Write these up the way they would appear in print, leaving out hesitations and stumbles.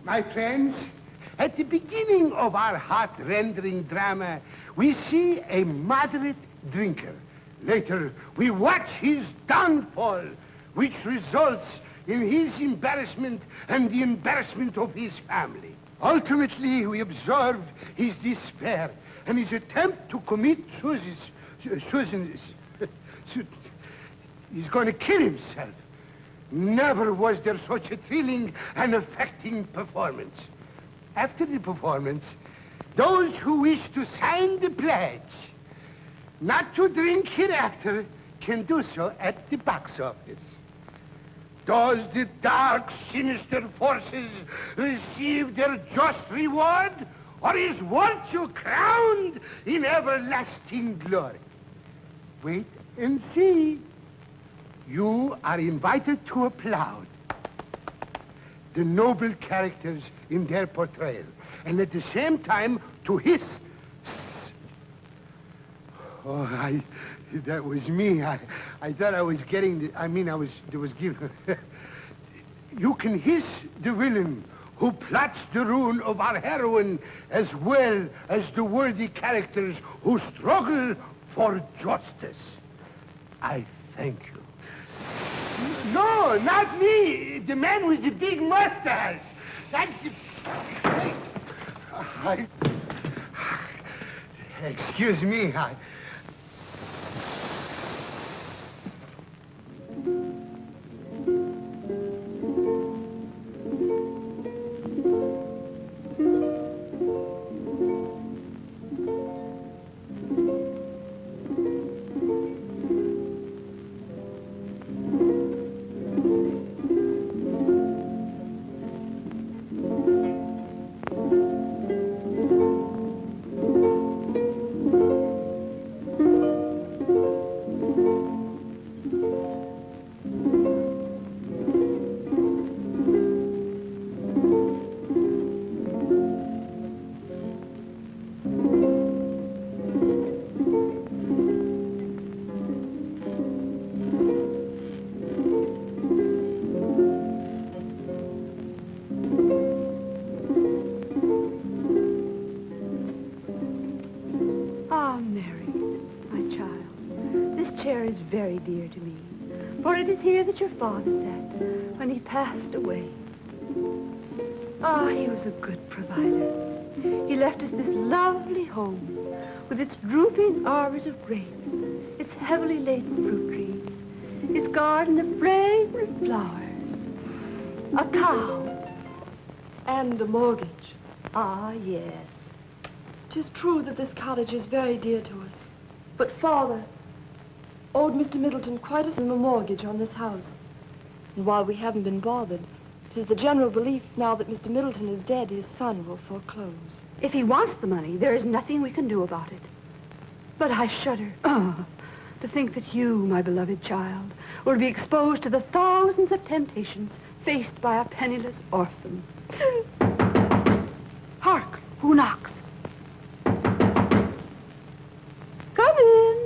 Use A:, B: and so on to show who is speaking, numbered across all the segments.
A: My friends, at the beginning of our heart-rending drama, we see a moderate drinker. Later, we watch his downfall, which results in his embarrassment and the embarrassment of his family. Ultimately, we observe his despair and his attempt to commit suicide. He's going to kill himself. Never was there such a thrilling and affecting performance. After the performance, those who wish to sign the pledge not to drink hereafter can do so at the box office. Does the dark, sinister forces receive their just reward, or is virtue crowned in everlasting glory? Wait and see. You are invited to applaud the noble characters in their portrayal, and at the same time to hiss. Oh, that was me. I thought I was getting there was given. You can hiss the villain who plots the ruin of our heroine, as well as the worthy characters who struggle for justice. I thank you. No, not me. The man with the big mustache. That's the... Excuse me,
B: very dear to me, for it is here that your father sat when he passed away. Ah, he was a good provider. He left us this lovely home with its drooping arbors of grapes, its heavily laden fruit trees, its garden of fragrant flowers, a cow,
C: and a mortgage.
B: Ah, yes.
C: 'Tis true that this cottage is very dear to us, but Father owed Mr. Middleton quite a sum of mortgage on this house. And while we haven't been bothered, 'tis the general belief now that Mr. Middleton is dead, his son will foreclose.
B: If he wants the money, there is nothing we can do about it. But I shudder to think that you, my beloved child, will be exposed to the thousands of temptations faced by a penniless orphan. Hark! Who knocks? Come in.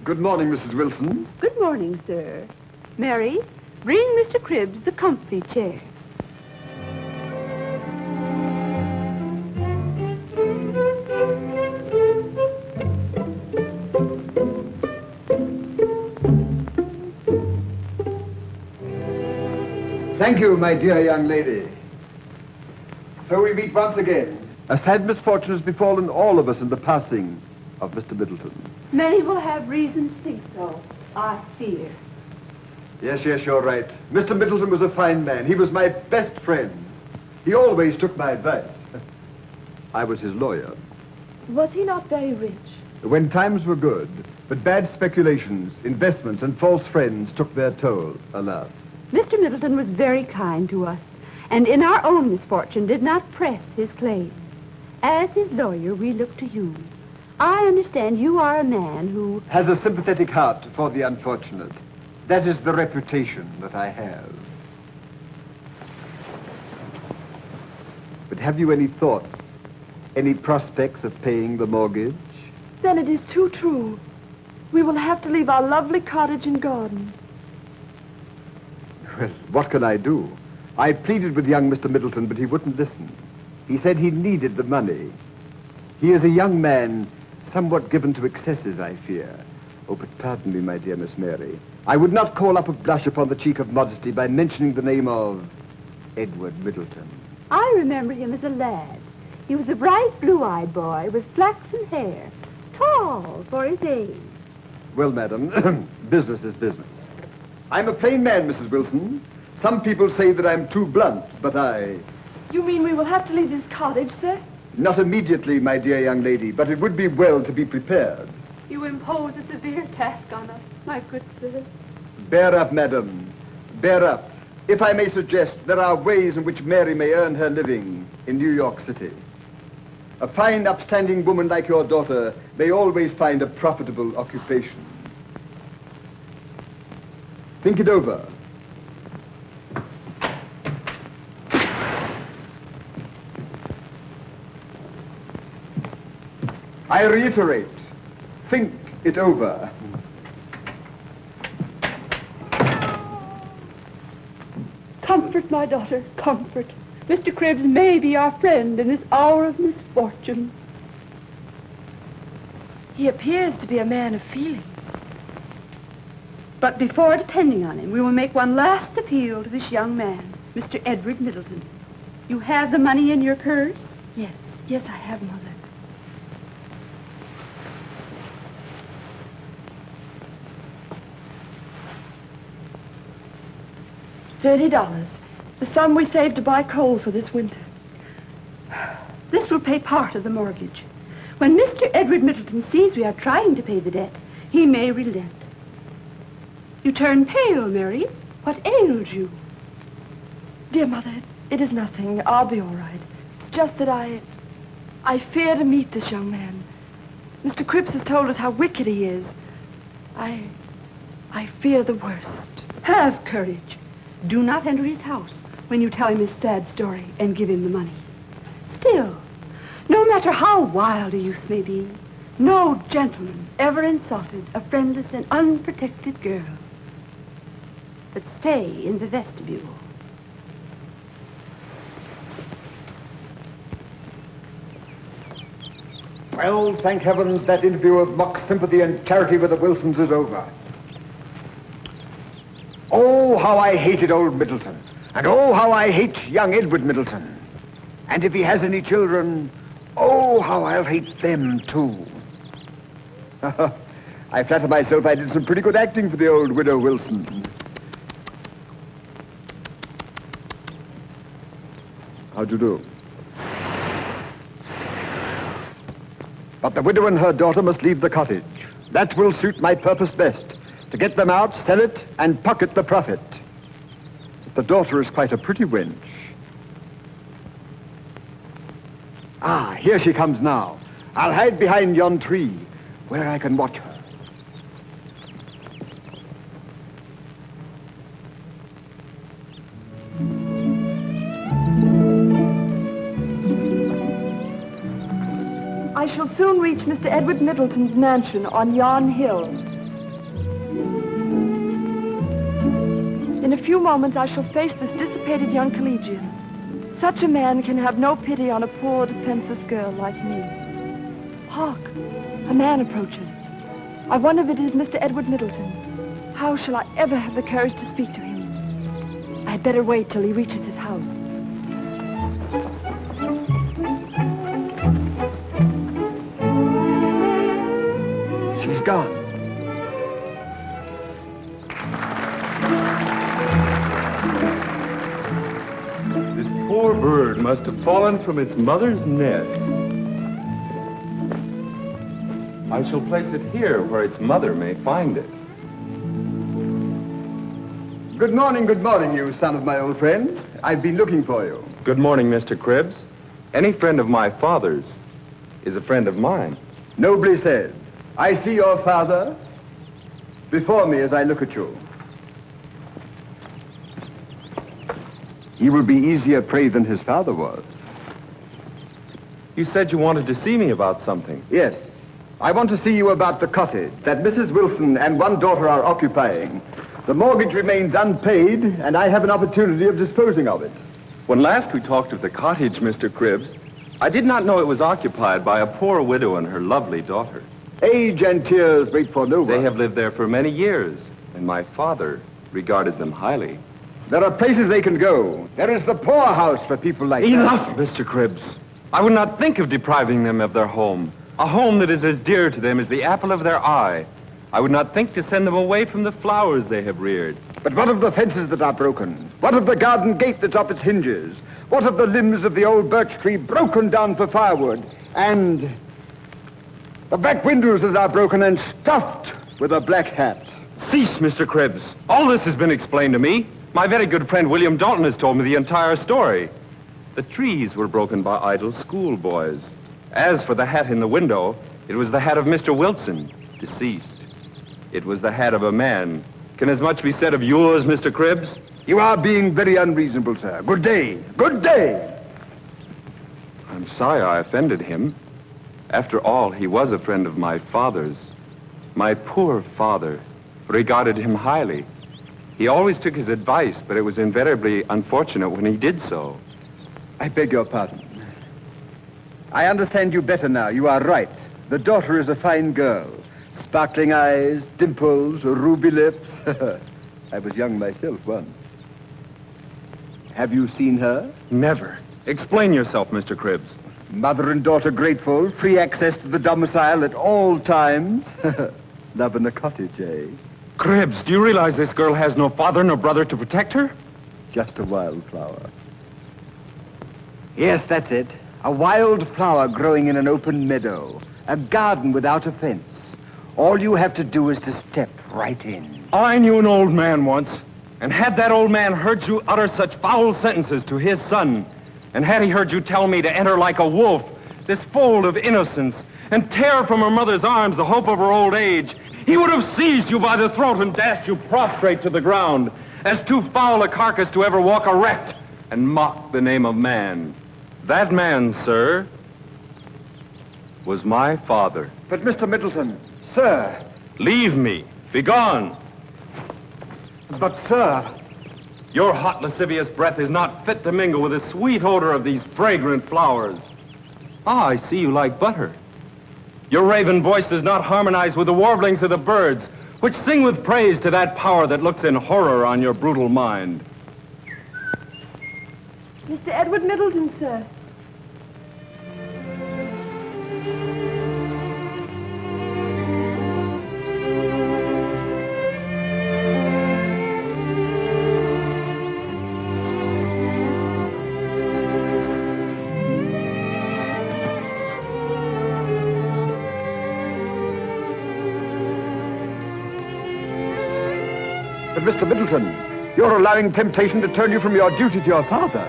D: Good morning, Mrs. Wilson.
B: Good morning, sir. Mary, bring Mr. Cribbs the comfy chair.
D: Thank you, my dear young lady. So we meet once again. A sad misfortune has befallen all of us in the passing of Mr. Middleton.
B: Many will have reason to think so, I fear.
D: Yes, you're right. Mr. Middleton was a fine man. He was my best friend. He always took my advice. I was his lawyer.
C: Was he not very rich?
D: When times were good, but bad speculations, investments, and false friends took their toll, alas.
B: Mr. Middleton was very kind to us, and in our own misfortune did not press his claims. As his lawyer, we look to you. I understand you are a man who...
D: has a sympathetic heart for the unfortunate. That is the reputation that I have. But have you any thoughts, Any prospects of paying the mortgage?
C: Then it is too true. We will have to leave our lovely cottage and garden.
D: Well, what can I do? I pleaded with young Mr. Middleton, but he wouldn't listen. He said he needed the money. He is a young man, somewhat given to excesses, I fear. Oh, but pardon me, my dear Miss Mary. I would not call up a blush upon the cheek of modesty by mentioning the name of Edward Middleton.
B: I remember him as a lad. He was a bright, blue-eyed boy with flaxen hair, tall for his age.
D: Well, madam, business is business. I'm a plain man, Mrs. Wilson. Some people say that I'm too blunt, but I...
C: You mean we will have to leave this cottage, sir?
D: Not immediately, my dear young lady, but it would be well to be prepared.
B: You impose a severe task on us, my good sir.
D: Bear up, madam. Bear up. If I may suggest, there are ways in which Mary may earn her living in New York City. A fine, upstanding woman like your daughter may always find a profitable occupation. Think it over. I reiterate, think it over.
B: Comfort, my daughter, comfort. Mr. Cribbs may be our friend in this hour of misfortune.
C: He appears to be a man of feeling.
B: But before depending on him, we will make one last appeal to this young man, Mr. Edward Middleton. You have the money in your purse?
C: Yes, yes, I have, Mother. $30. The sum we saved to buy coal for this winter.
B: This will pay part of the mortgage. When Mr. Edward Middleton sees we are trying to pay the debt, he may relent. You turn pale, Mary. What ails you?
C: Dear Mother, it is nothing. I'll be all right. It's just that I fear to meet this young man. Mr. Cripps has told us how wicked he is. I fear the worst.
B: Have courage. Do not enter his house when you tell him his sad story and give him the money. Still, no matter how wild a youth may be, no gentleman ever insulted a friendless and unprotected girl. But stay in the vestibule.
D: Well, thank heavens, that interview of mock sympathy and charity with the Wilsons is over. Oh, how I hated old Middleton. And oh, how I hate young Edward Middleton. And if he has any children, oh, how I'll hate them, too. I flatter myself I did some pretty good acting for the old widow Wilson. How'd you do? But the widow and her daughter must leave the cottage. That will suit my purpose best. To get them out, sell it, and pocket the profit. But the daughter is quite a pretty wench. Ah, here she comes now. I'll hide behind yon tree, where I can watch her.
C: I shall soon reach Mr. Edward Middleton's mansion on yon hill. In a few moments, I shall face this dissipated young collegian. Such a man can have no pity on a poor, defenseless girl like me. Hark! A man approaches. I wonder if it is Mr. Edward Middleton. How shall I ever have the courage to speak to him? I had better wait till he reaches his house.
D: She's gone.
E: This poor bird must have fallen from its mother's nest. I shall place it here where its mother may find it.
D: Good morning, you son of my old friend. I've been looking for you.
E: Good morning, Mr. Cribbs. Any friend of my father's is a friend of mine.
D: Nobly said. I see your father before me as I look at you. He will be easier prey than his father was.
E: You said you wanted to see me about something.
D: Yes. I want to see you about the cottage that Mrs. Wilson and one daughter are occupying. The mortgage remains unpaid, and I have an opportunity of disposing of it.
E: When last we talked of the cottage, Mr. Cribbs, I did not know it was occupied by a poor widow and her lovely daughter.
D: Age and tears wait for no one.
E: They have lived there for many years, and my father regarded them highly.
D: There are places they can go. There is the poorhouse for people like that.
E: Enough, Mr. Cribbs. I would not think of depriving them of their home. A home that is as dear to them as the apple of their eye. I would not think to send them away from the flowers they have reared.
D: But what of the fences that are broken? What of the garden gate that's off its hinges? What of the limbs of the old birch tree broken down for firewood? And the back windows that are broken and stuffed with a black hat?
E: Cease, Mr. Cribbs. All this has been explained to me. My very good friend William Dalton has told me the entire story. The trees were broken by idle schoolboys. As for the hat in the window, it was the hat of Mr. Wilson, deceased. It was the hat of a man. Can as much be said of yours, Mr. Cribbs?
D: You are being very unreasonable, sir. Good day. Good day.
E: I'm sorry I offended him. After all, he was a friend of my father's. My poor father regarded him highly. He always took his advice, but it was invariably unfortunate when he did so.
D: I beg your pardon. I understand you better now. You are right. The daughter is a fine girl. Sparkling eyes, dimples, ruby lips. I was young myself once. Have you seen her?
E: Never. Explain yourself, Mr. Cribbs.
D: Mother and daughter grateful, free access to the domicile at all times. Love in the cottage, eh?
E: Cribbs, do you realize this girl has no father nor brother to protect her?
D: Just a wildflower. Yes, that's it. A wild flower growing in an open meadow. A garden without a fence. All you have to do is to step right in.
E: I knew an old man once, and had that old man heard you utter such foul sentences to his son, and had he heard you tell me to enter like a wolf this fold of innocence and tear from her mother's arms the hope of her old age, he would have seized you by the throat and dashed you prostrate to the ground, as too foul a carcass to ever walk erect and mock the name of man. That man, sir, was my father.
D: But Mr. Middleton, sir.
E: Leave me. Begone.
D: But, sir.
E: Your hot, lascivious breath is not fit to mingle with the sweet odor of these fragrant flowers. Ah, I see you like butter. Your raven voice does not harmonize with the warblings of the birds, which sing with praise to that power that looks in horror on your brutal mind.
C: Mr. Edward Middleton, sir.
D: But, Mr. Middleton, you're allowing temptation to turn you from your duty to your father.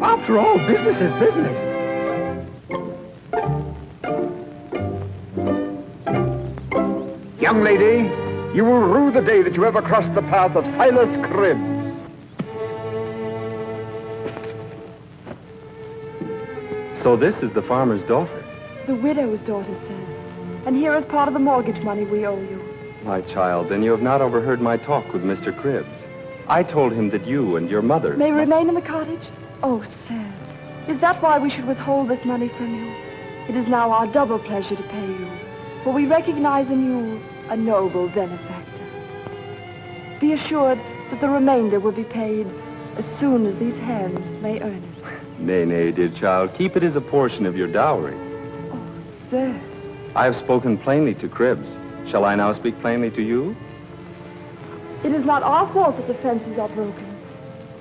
D: After all, business is business. Young lady, you will rue the day that you ever crossed the path of Silas Cribbs.
E: So this is the farmer's daughter.
C: The widow's daughter, sir. And here is part of the mortgage money we owe you.
E: My child, then you have not overheard my talk with Mr. Cribbs. I told him that you and your mother...
C: May we remain in the cottage? Oh, sir. Is that why we should withhold this money from you? It is now our double pleasure to pay you, for we recognize in you a noble benefactor. Be assured that the remainder will be paid as soon as these hands may earn it.
E: Nay, nay, dear child. Keep it as a portion of your dowry.
C: Oh, sir.
E: I have spoken plainly to Cribbs. Shall I now speak plainly to you?
C: It is not our fault that the fences are broken.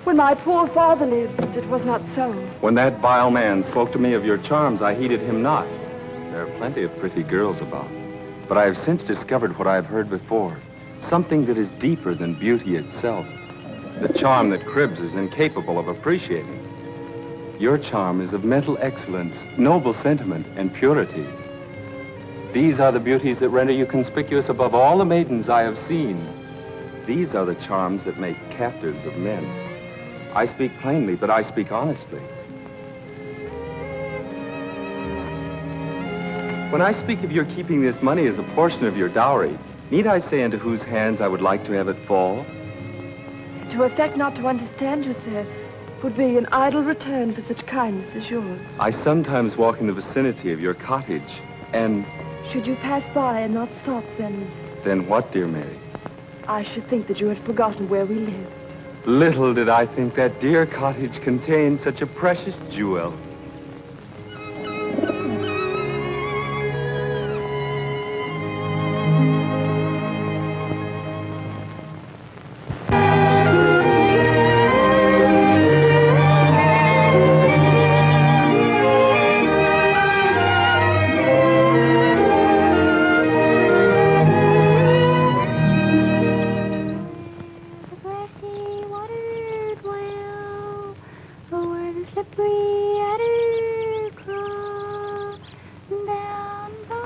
C: When my poor father lived, it was not so.
E: When that vile man spoke to me of your charms, I heeded him not. There are plenty of pretty girls about. But I have since discovered what I have heard before. Something that is deeper than beauty itself. The charm that Cribbs is incapable of appreciating. Your charm is of mental excellence, noble sentiment, and purity. These are the beauties that render you conspicuous above all the maidens I have seen. These are the charms that make captives of men. I speak plainly, but I speak honestly. When I speak of your keeping this money as a portion of your dowry, need I say into whose hands I would like to have it fall?
C: To affect not to understand you, sir, would be an idle return for such kindness as yours.
E: I sometimes walk in the vicinity of your cottage, and...
C: Should you pass by and not stop, then...
E: Then what, dear Mary?
C: I should think that you had forgotten where we live.
E: Little did I think that dear cottage contained such a precious jewel.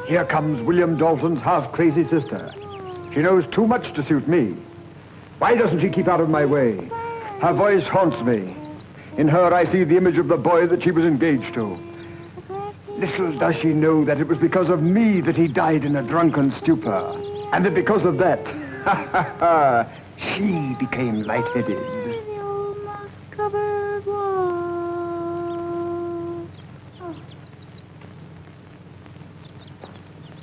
D: Here comes William Dalton's half-crazy sister. She knows too much to suit me. Why doesn't she keep out of my way? Her voice haunts me. In her, I see the image of the boy that she was engaged to. Little does she know that it was because of me that he died in a drunken stupor. And that because of that, she became lightheaded.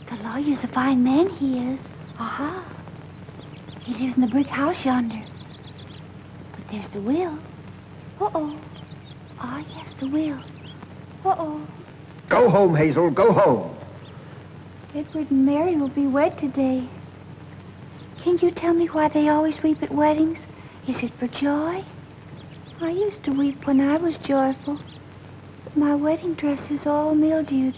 F: The lawyer's a fine man, he is. Aha. He lives in the brick house yonder. But there's the will. Uh-oh. Ah, yes, the will. Uh-oh.
D: Go home, Hazel, go home.
F: Edward and Mary will be wed today. Can you tell me why they always weep at weddings? Is it for joy? I used to weep when I was joyful. My wedding dress is all mildewed,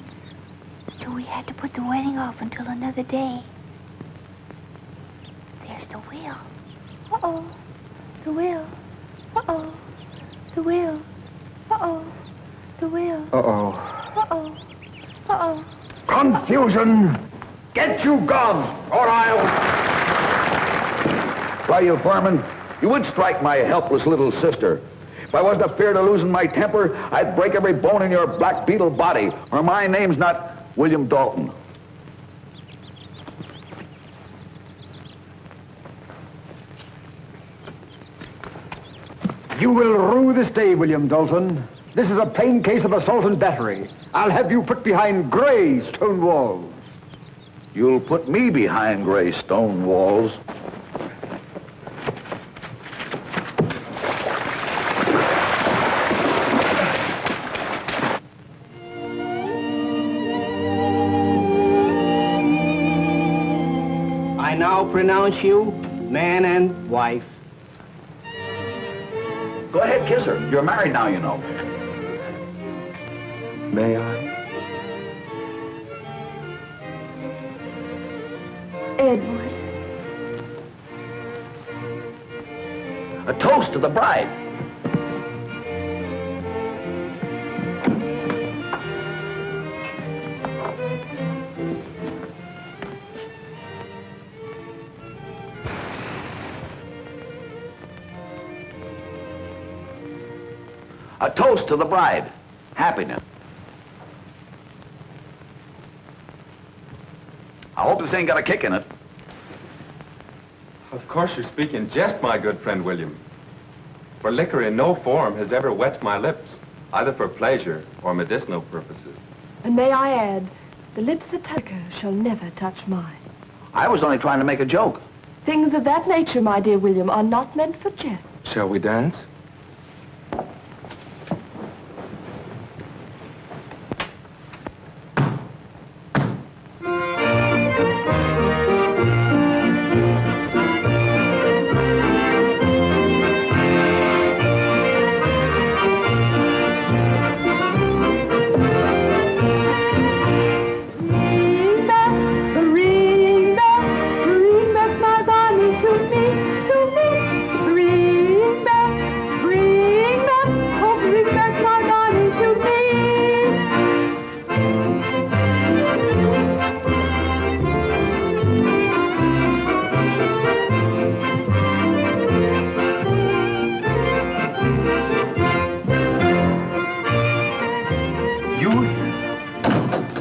F: so we had to put the wedding off until another day. There's the will. Uh-oh. The will. Uh-oh. The will. Uh-oh. The will.
D: Uh-oh.
F: Uh-oh. Uh-oh.
D: Confusion! Get you gone, or I'll...
G: Why, you foreman, you would strike my helpless little sister. If I wasn't afeard of losing my temper, I'd break every bone in your black beetle body, or my name's not William Dalton.
D: You will rue this day, William Dalton. This is a plain case of assault and battery. I'll have you put behind gray stone walls.
G: You'll put me behind gray stone walls.
H: I now pronounce you man and wife.
G: Go ahead, kiss her. You're married now, you know.
E: May I?
C: Edward.
G: A toast to the bride. A toast to the bride. Happiness. I hope this ain't got a kick in it.
E: Of course you're speaking jest, my good friend William. For liquor in no form has ever wet my lips, either for pleasure or medicinal purposes.
C: And may I add, the lips that touch her shall never touch mine.
G: I was only trying to make a joke.
C: Things of that nature, my dear William, are not meant for jest.
E: Shall we dance?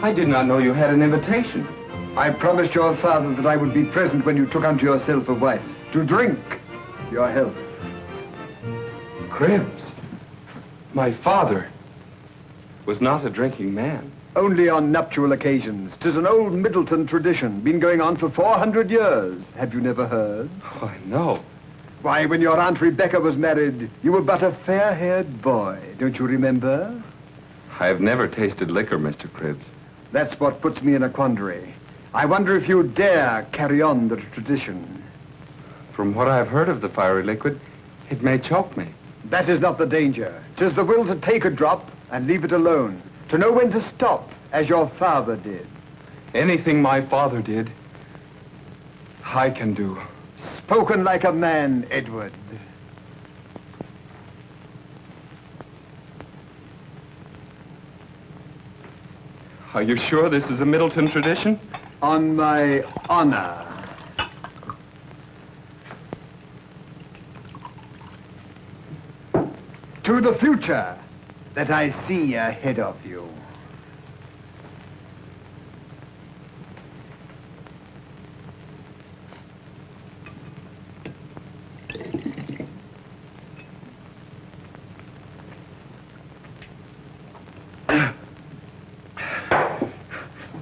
E: I did not know you had an invitation.
D: I promised your father that I would be present when you took unto yourself a wife. To drink your health.
E: Cribs, my father was not a drinking man.
D: Only on nuptial occasions. 'Tis an old Middleton tradition, been going on for 400 years. Have you never heard?
E: Oh, no.
D: Why, when your Aunt Rebecca was married, you were but a fair-haired boy. Don't you remember?
E: I have never tasted liquor, Mr. Cribs.
D: That's what puts me in a quandary. I wonder if you dare carry on the tradition.
E: From what I've heard of the fiery liquid, it may choke me.
D: That is not the danger. 'Tis the will to take a drop and leave it alone. To know when to stop, as your father did.
E: Anything my father did, I can do.
D: Spoken like a man, Edward.
E: Are you sure this is a Middleton tradition?
D: On my honor. To the future that I see ahead of you.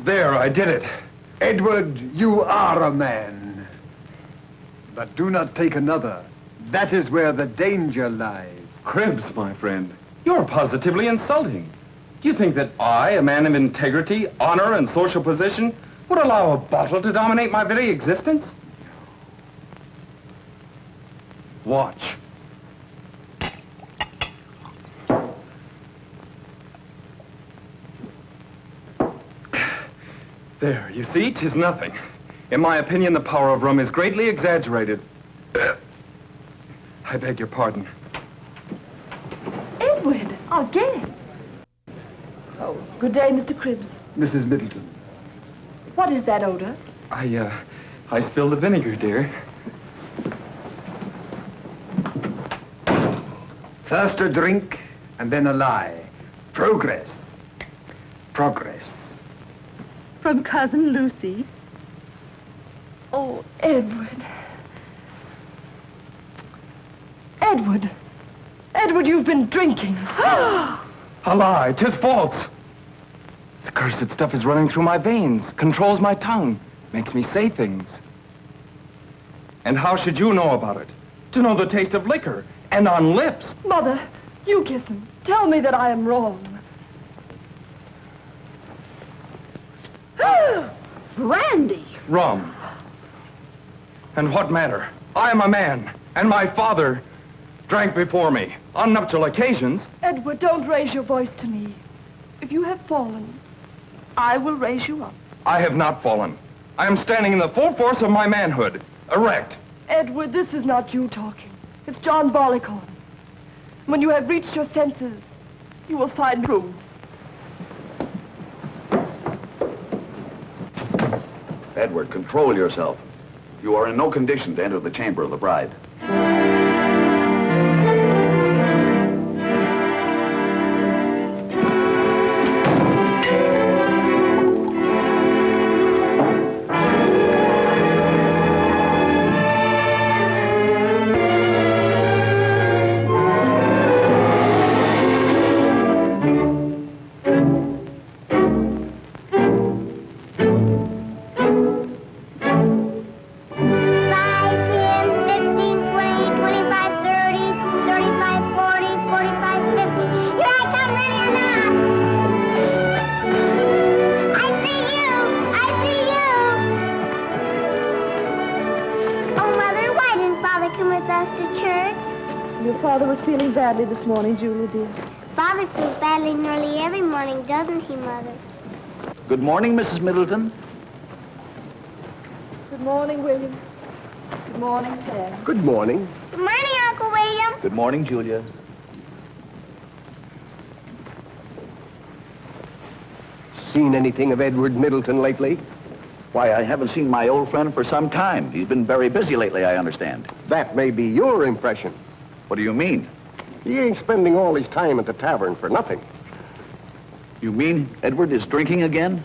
E: There, I did it.
D: Edward, you are a man. But do not take another. That is where the danger lies.
E: Cribs, my friend, you're positively insulting. Do you think that I, a man of integrity, honor, and social position, would allow a bottle to dominate my very existence? Watch. There, you see, 'tis nothing. In my opinion, the power of rum is greatly exaggerated. I beg your pardon.
C: Edward, I'll get it. Oh, good day, Mr. Cribs.
D: Mrs. Middleton.
C: What is that odor?
E: I spilled the vinegar, dear.
D: First a drink, and then a lie. Progress. Progress.
B: From Cousin Lucy.
C: Oh, Edward. Edward. Edward, you've been drinking.
E: A lie, 'tis false. The cursed stuff is running through my veins, controls my tongue, makes me say things. And how should you know about it? To know the taste of liquor, and on lips.
C: Mother, you kiss him. Tell me that I am wrong.
B: Brandy!
E: Rum. And what matter? I am a man, and my father drank before me on nuptial occasions.
C: Edward, don't raise your voice to me. If you have fallen, I will raise you up.
E: I have not fallen. I am standing in the full force of my manhood, erect.
C: Edward, this is not you talking. It's John Barleycorn. When you have reached your senses, you will find true.
G: Edward, control yourself. You are in no condition to enter the chamber of the bride.
C: Badly this morning, Julia, dear.
I: Father feels badly nearly every morning, doesn't he, Mother?
G: Good morning, Mrs. Middleton.
C: Good morning, William. Good morning, Sam.
H: Good morning.
I: Good morning, Uncle William.
G: Good morning, Julia.
H: Seen anything of Edward Middleton lately?
G: Why, I haven't seen my old friend for some time. He's been very busy lately, I understand.
H: That may be your impression.
G: What do you mean?
H: He ain't spending all his time at the tavern for nothing.
G: You mean Edward is drinking again?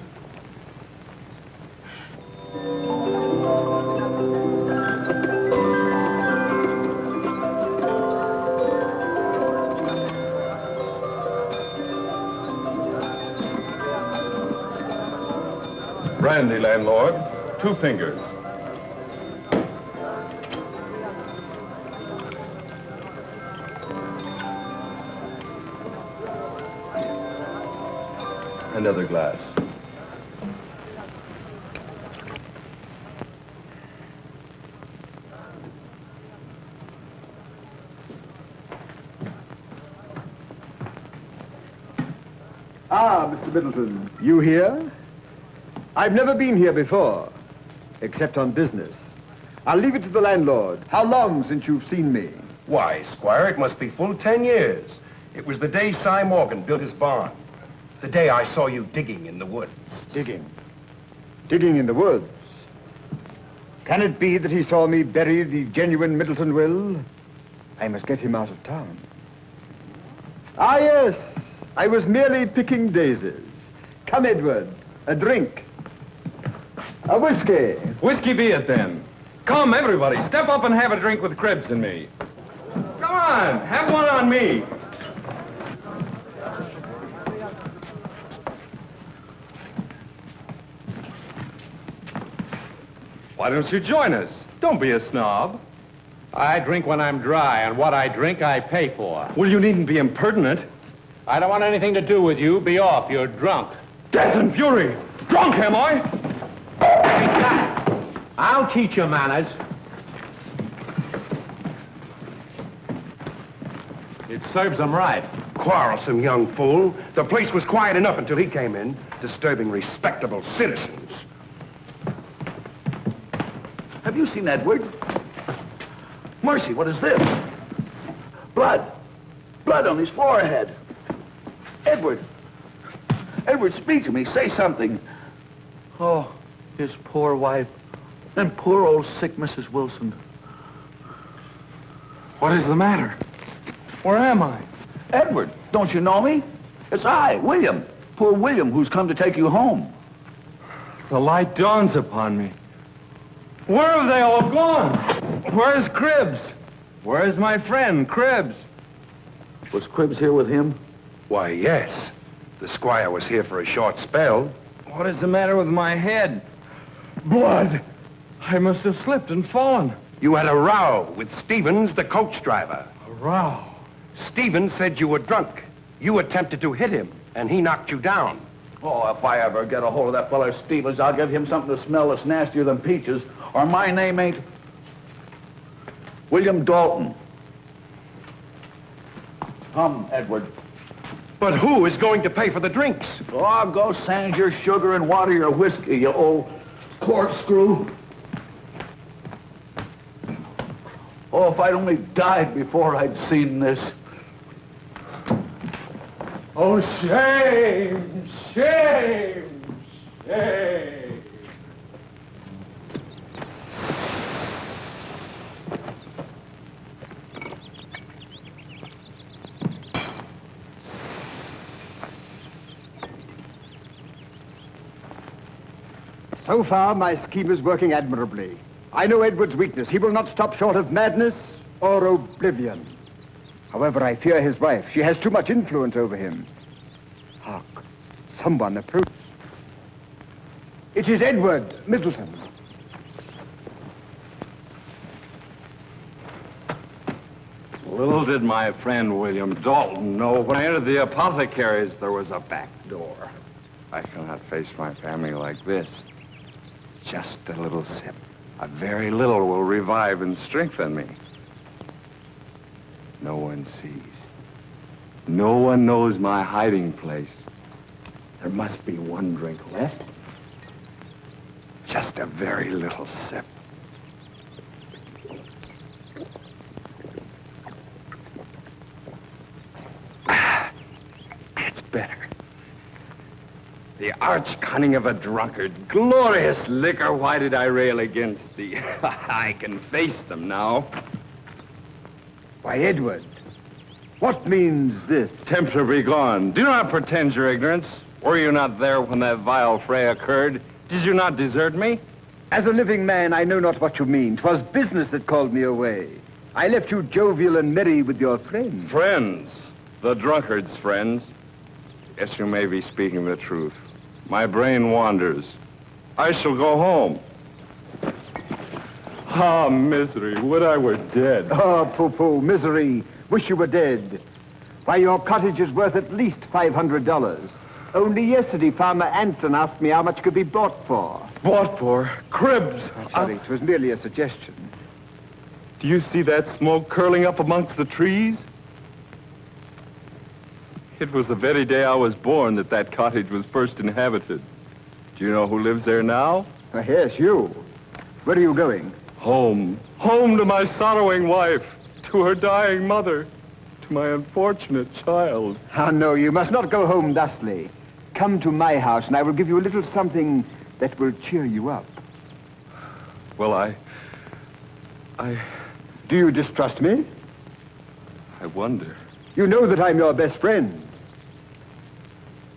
E: Brandy, landlord. 2 fingers. Another glass.
D: Ah, Mr. Middleton, you here? I've never been here before, except on business. I'll leave it to the landlord. How long since you've seen me?
J: Why, Squire, it must be full 10 years. It was the day Cy Morgan built his barn. The day I saw you digging in the woods.
D: Digging? Digging in the woods? Can it be that he saw me bury the genuine Middleton will? I must get him out of town. Ah, yes. I was merely picking daisies. Come, Edward. A drink. A whiskey.
E: Whiskey be it, then. Come, everybody, step up and have a drink with Cribbs and me. Come on, have one on me. Why don't you join us? Don't be a snob.
K: I drink when I'm dry, and what I drink, I pay for.
E: Well, you needn't be impertinent.
K: I don't want anything to do with you. Be off. You're drunk.
E: Death and fury! Drunk, am I?
K: I'll teach you manners. It serves them right.
J: Quarrelsome young fool. The place was quiet enough until he came in, disturbing respectable citizens.
G: Have you seen Edward? Mercy, what is this? Blood. Blood on his forehead. Edward. Edward, speak to me. Say something. Oh, his poor wife. And poor old sick Mrs. Wilson.
E: What is the matter? Where am I?
G: Edward, don't you know me? It's I, William. Poor William, who's come to take you home.
E: The light dawns upon me. Where have they all gone? Where's Cribbs? Where's my friend, Cribbs?
G: Was Cribbs here with him?
J: Why, yes. The squire was here for a short spell.
E: What is the matter with my head? Blood! I must have slipped and fallen.
J: You had a row with Stevens, the coach driver.
E: A row?
J: Stevens said you were drunk. You attempted to hit him, and he knocked you down.
G: Oh, if I ever get a hold of that fellow Stevens, I'll give him something to smell that's nastier than peaches, or my name ain't William Dalton. Come, Edward.
J: But who is going to pay for the drinks?
G: Oh, go sand your sugar and water your whiskey, you old corkscrew. Oh, if I'd only died before I'd seen this.
K: Oh, shame, shame, shame.
D: So far, my scheme is working admirably. I know Edward's weakness. He will not stop short of madness or oblivion. However, I fear his wife. She has too much influence over him. Hark, someone approaches. It is Edward Middleton.
E: Little did my friend William Dalton know when I entered the apothecary's there was a back door. I cannot face my family like this. Just a little sip. A very little will revive and strengthen me. No one sees. No one knows my hiding place. There must be one drink left. Just a very little sip. It's better. The arch cunning of a drunkard. Glorious liquor. Why did I rail against thee? I can face them now.
D: Why, Edward, what means this?
E: Tempter, be gone. Do not pretend your ignorance. Were you not there when that vile fray occurred? Did you not desert me?
D: As a living man, I know not what you mean. 'Twas business that called me away. I left you jovial and merry with your friends.
E: Friends. The drunkard's friends. Yes, you may be speaking the truth. My brain wanders. I shall go home. Ah, misery, would I were dead.
D: Oh, pooh-pooh, misery. Wish you were dead. Why, your cottage is worth at least $500. Only yesterday, Farmer Anton asked me how much could be bought for.
E: Bought for? Cribs.
D: Sorry, it was merely a suggestion.
E: Do you see that smoke curling up amongst the trees? It was the very day I was born that that cottage was first inhabited. Do you know who lives there now?
D: Yes, you. Where are you going?
E: Home. Home to my sorrowing wife, to her dying mother, to my unfortunate child.
D: Oh, no, you must not go home thusly. Come to my house, and I will give you a little something that will cheer you up.
E: Well, I...
D: Do you distrust me?
E: I wonder.
D: You know that I'm your best friend.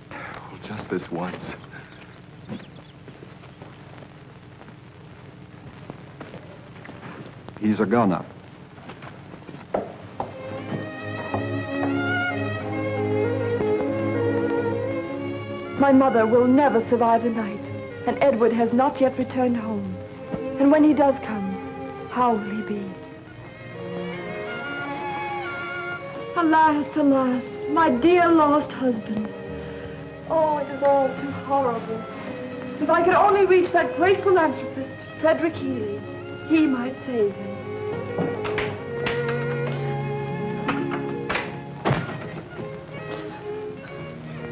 E: Well, just this once.
D: He's a goner.
C: My mother will never survive the night, and Edward has not yet returned home. And when he does come, how will he be? Alas, alas, my dear lost husband. Oh, it is all too horrible. If I could only reach that great philanthropist, Frederick Healy, he might save him.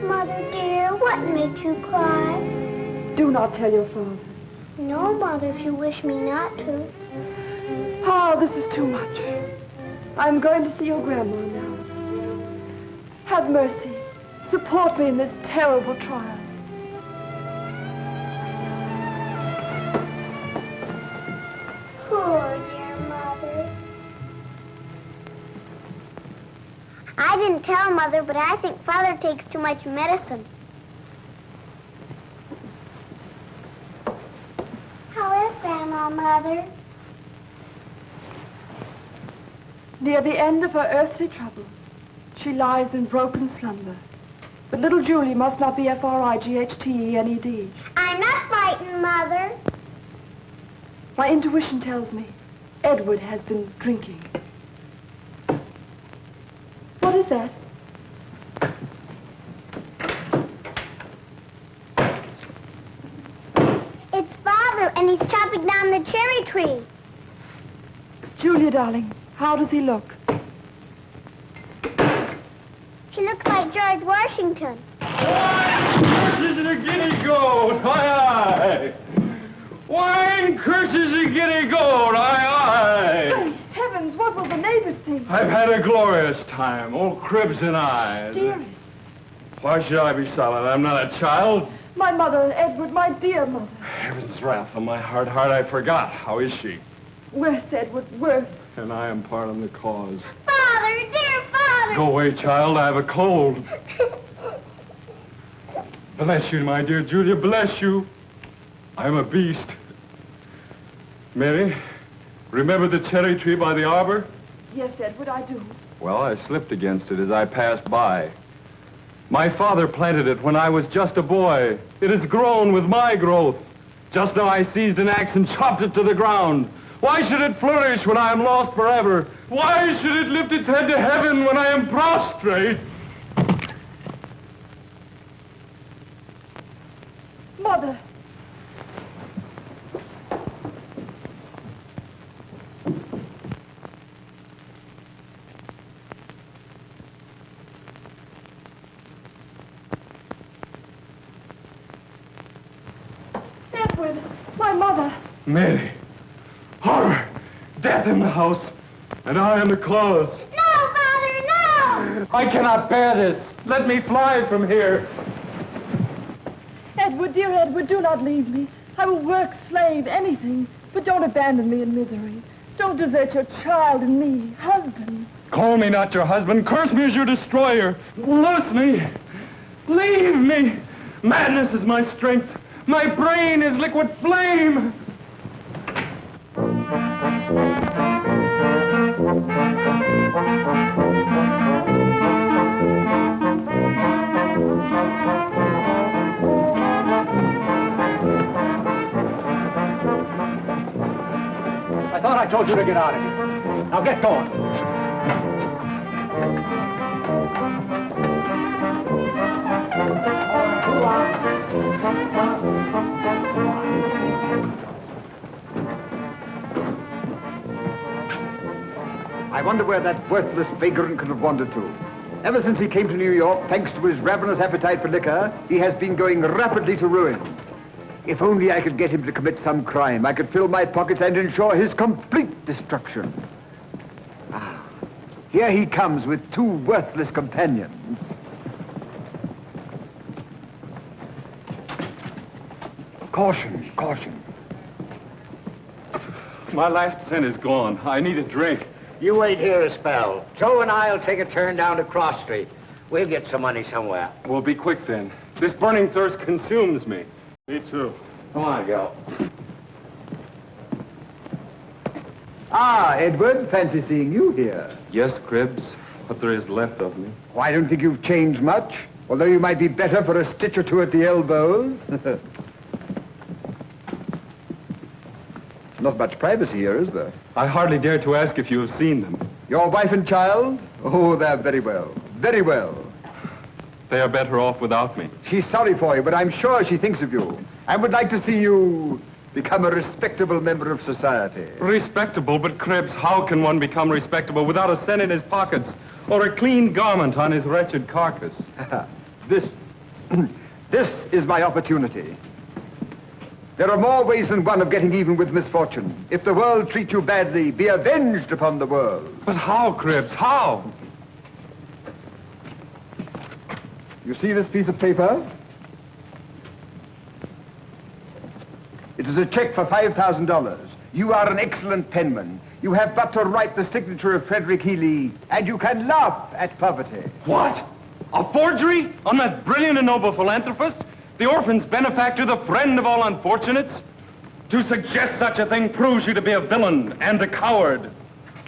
I: Mother dear, what makes you cry?
C: Do not tell your father.
I: No, Mother, if you wish me not to.
C: Oh, this is too much. I'm going to see your grandma now. Have mercy. Support me in this terrible trial.
I: Poor dear Mother. I didn't tell Mother, but I think Father takes too much medicine. How is Grandma, Mother?
C: Near the end of her earthly troubles, she lies in broken slumber. But little Julie must not be Frighttened.
I: I'm not frightened, Mother.
C: My intuition tells me Edward has been drinking. What is that?
I: It's Father, and he's chopping down the cherry tree.
C: Julia, darling, how does he look?
I: He looks like George Washington.
E: Curses and a guinea goat, aye, aye. Wine, curses, and guinea goat, aye, aye.
C: Good heavens, what will the neighbors think?
E: I've had a glorious time, old Cribs and I.
C: Dearest.
E: Why should I be silent? I'm not a child.
C: My mother, Edward, my dear mother.
E: Heaven's wrath on my heart, I forgot. How is she?
C: Worse, Edward, worse.
E: And I am part of the cause.
I: Father, dear Father!
E: Go away, child. I have a cold. Bless you, my dear Julia. Bless you. I am a beast. Mary, remember the cherry tree by the arbor?
C: Yes, Edward, I do.
E: Well, I slipped against it as I passed by. My father planted it when I was just a boy. It has grown with my growth. Just now I seized an axe and chopped it to the ground. Why should it flourish when I am lost forever? Why should it lift its head to heaven when I am prostrate?
C: Mother. Edward, my mother.
E: Mary. Horror. Death in the house. And I in the clothes.
I: No, Father, no!
E: I cannot bear this. Let me fly from here.
C: Edward, dear Edward, do not leave me. I will work, slave, anything. But don't abandon me in misery. Don't desert your child and me, husband.
E: Call me not your husband. Curse me as your destroyer. Loose me. Leave me. Madness is my strength. My brain is liquid flame.
K: thought I told you to get out of here. Now get going.
D: I wonder where that worthless vagrant could have wandered to. Ever since he came to New York, thanks to his ravenous appetite for liquor, he has been going rapidly to ruin. If only I could get him to commit some crime, I could fill my pockets and ensure his complete destruction. Ah, here he comes with two worthless companions. Caution, caution.
E: My last cent is gone. I need a drink.
L: You wait here a spell. Joe and I'll take a turn down to Cross Street. We'll get some money somewhere.
E: Well, be quick then. This burning thirst consumes me. Me too.
L: Come on, Joe.
D: Ah, Edward, fancy seeing you here.
E: Yes, Cribbs, what there is left of me.
D: Oh, I don't think you've changed much, although you might be better for a stitch or two at the elbows. Not much privacy here, is there?
E: I hardly dare to ask if you have seen them.
D: Your wife and child? Oh, they're very well. Very well.
E: They are better off without me.
D: She's sorry for you, but I'm sure she thinks of you and would like to see you become a respectable member of society.
E: Respectable? But Cribbs, how can one become respectable without a cent in his pockets or a clean garment on his wretched carcass?
D: This is my opportunity. There are more ways than one of getting even with misfortune. If the world treats you badly, be avenged upon the world.
E: But how, Cribbs, how?
D: You see this piece of paper? It is a check for $5,000. You are an excellent penman. You have but to write the signature of Frederick Healy, and you can laugh at poverty.
E: What? A forgery on that brilliant and noble philanthropist? The orphan's benefactor, the friend of all unfortunates? To suggest such a thing proves you to be a villain and a coward.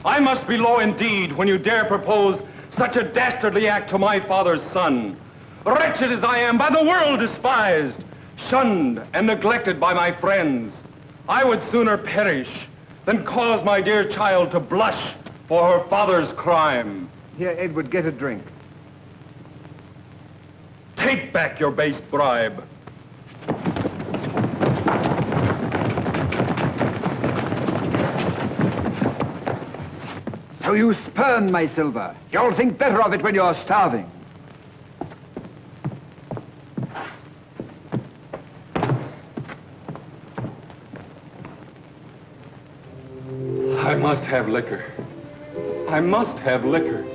E: I must be low indeed when you dare propose such a dastardly act to my father's son. Wretched as I am, by the world despised, shunned and neglected by my friends, I would sooner perish than cause my dear child to blush for her father's crime.
D: Here, Edward, get a drink.
E: Take back your base bribe.
D: So you spurn my silver. You'll think better of it when you're starving.
E: I must have liquor. I must have liquor.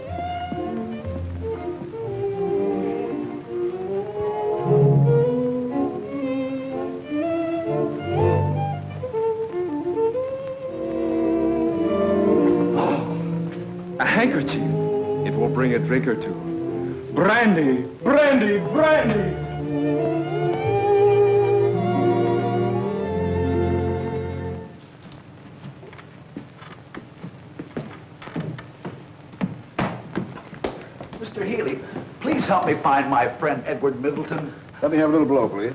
E: A handkerchief. It will bring a drink or two. Brandy, brandy, brandy!
G: Mr. Healy, please help me find my friend Edward Middleton.
J: Let me have a little blow, please.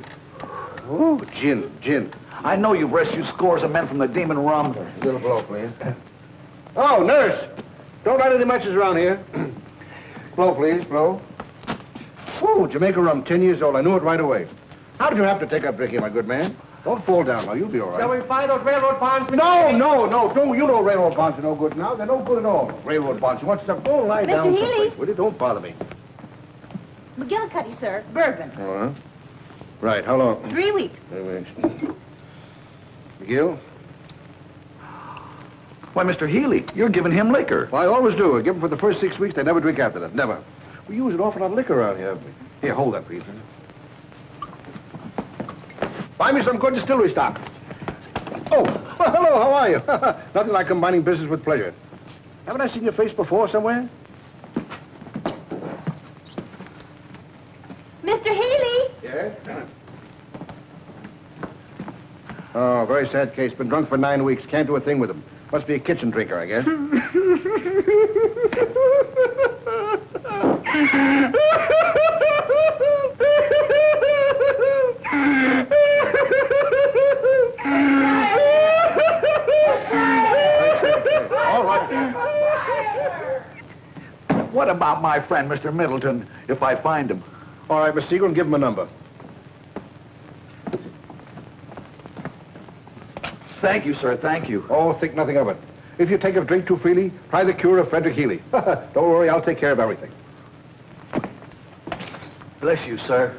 J: Oh, gin.
G: I know you've rescued scores of men from the demon rum.
J: A little blow, please. Oh, nurse! Don't light any matches around here. Blow, please, blow. Oh, Jamaica rum, 10 years old. I knew it right away. How did you have to take up drinking, my good man? Don't fall down now. You'll be all right.
K: Shall we find those railroad bonds?
J: No. You know railroad bonds are no good now. They're no good at all. Railroad bonds. You want stuff? Go lie down.
F: Mr. Healy.
J: Will you? Don't bother me.
F: McGillicuddy, sir. Bourbon.
J: Oh, huh? Right. How long?
F: 3 weeks.
J: 3 weeks. McGill?
G: Why, Mr. Healy, you're giving him liquor.
J: Well, I always do. I give them for the first 6 weeks. They never drink after that. Never. We use an awful lot of liquor around here, haven't we? Here, hold that, please. Buy me some good distillery stock. Oh, well, hello, how are you? Nothing like combining business with pleasure. Haven't I seen your face before somewhere?
F: Mr. Healy!
J: Yes? Oh, very sad case. Been drunk for 9 weeks. Can't do a thing with him. Must be a kitchen drinker, I guess.
G: What about my friend, Mr. Middleton, if I find him?
J: All right, Miss Siegel, give him a number.
G: Thank you, sir, thank you.
J: Oh, think nothing of it. If you take a drink too freely, try the cure of Frederick Healy. Don't worry, I'll take care of everything.
G: Bless you, sir.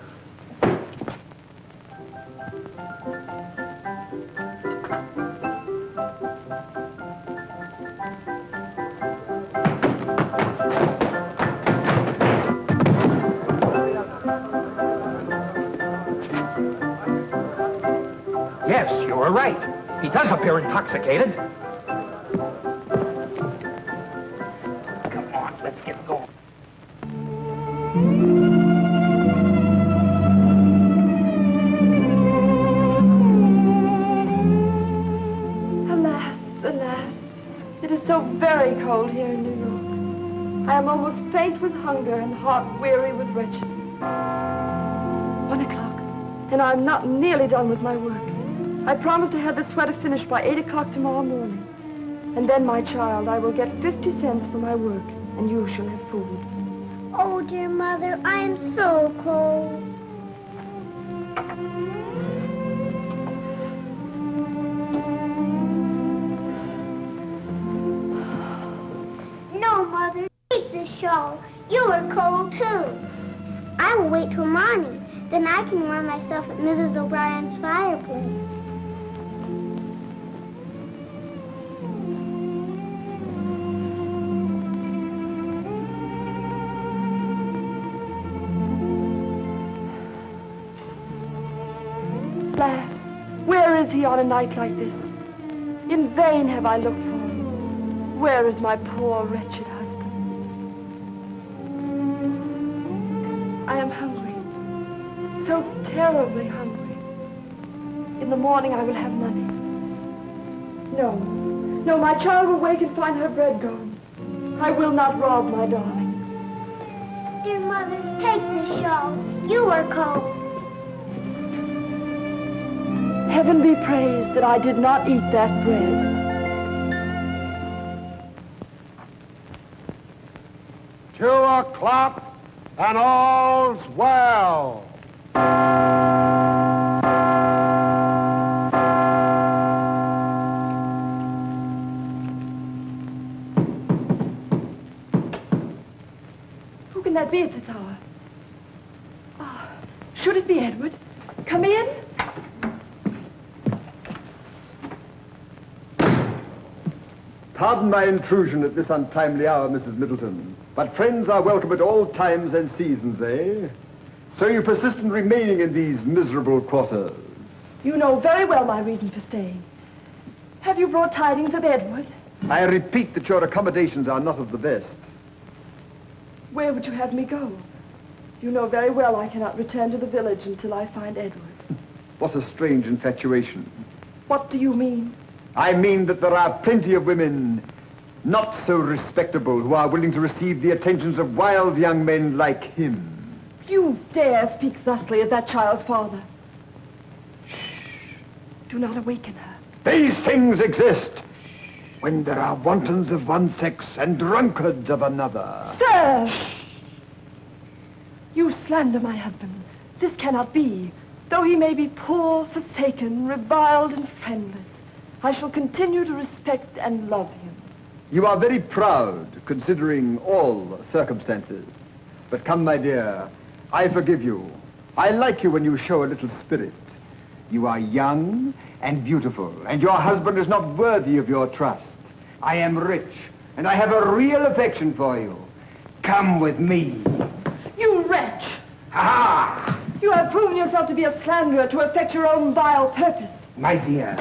L: Yes, you were right. He does appear intoxicated. Come on, let's get going.
C: Alas, alas. It is so very cold here in New York. I am almost faint with hunger and heart weary with wretchedness. 1 o'clock, and I'm not nearly done with my work. I promised to have the sweater finished by 8 o'clock tomorrow morning. And then, my child, I will get 50 cents for my work, and you shall have food.
I: Oh, dear Mother, I am so cold. No, Mother, take this shawl. You are cold, too. I will wait till morning. Then I can warm myself at Mrs. O'Brien's fireplace.
C: Alas, where is he on a night like this? In vain have I looked for him. Where is my poor, wretched husband? I am hungry, so terribly hungry. In the morning I will have money. No, no, my child will wake and find her bread gone. I will not rob my darling.
I: Dear Mother, take this shawl. You are cold.
C: Heaven be praised that I did not eat that bread.
A: Two o'clock, and all's well.
C: Who can that be at this hour? Oh, should it be Edward? Come in.
D: Pardon my intrusion at this untimely hour, Mrs. Middleton, but friends are welcome at all times and seasons, eh? So you persist in remaining in these miserable quarters.
C: You know very well my reason for staying. Have you brought tidings of Edward?
D: I repeat that your accommodations are not of the best.
C: Where would you have me go? You know very well I cannot return to the village until I find Edward.
D: What a strange infatuation.
C: What do you mean?
D: I mean that there are plenty of women not so respectable who are willing to receive the attentions of wild young men like him.
C: You dare speak thusly of that child's father. Shh. Do not awaken her.
D: These things exist when there are wantons of one sex and drunkards of another.
C: Sir! You slander my husband. This cannot be. Though he may be poor, forsaken, reviled, and friendless, I shall continue to respect and love him.
D: You are very proud, considering all circumstances. But come, my dear, I forgive you. I like you when you show a little spirit. You are young and beautiful, and your husband is not worthy of your trust. I am rich, and I have a real affection for you. Come with me.
C: You wretch!
D: Ha-ha!
C: You have proven yourself to be a slanderer to effect your own vile purpose.
D: My dear,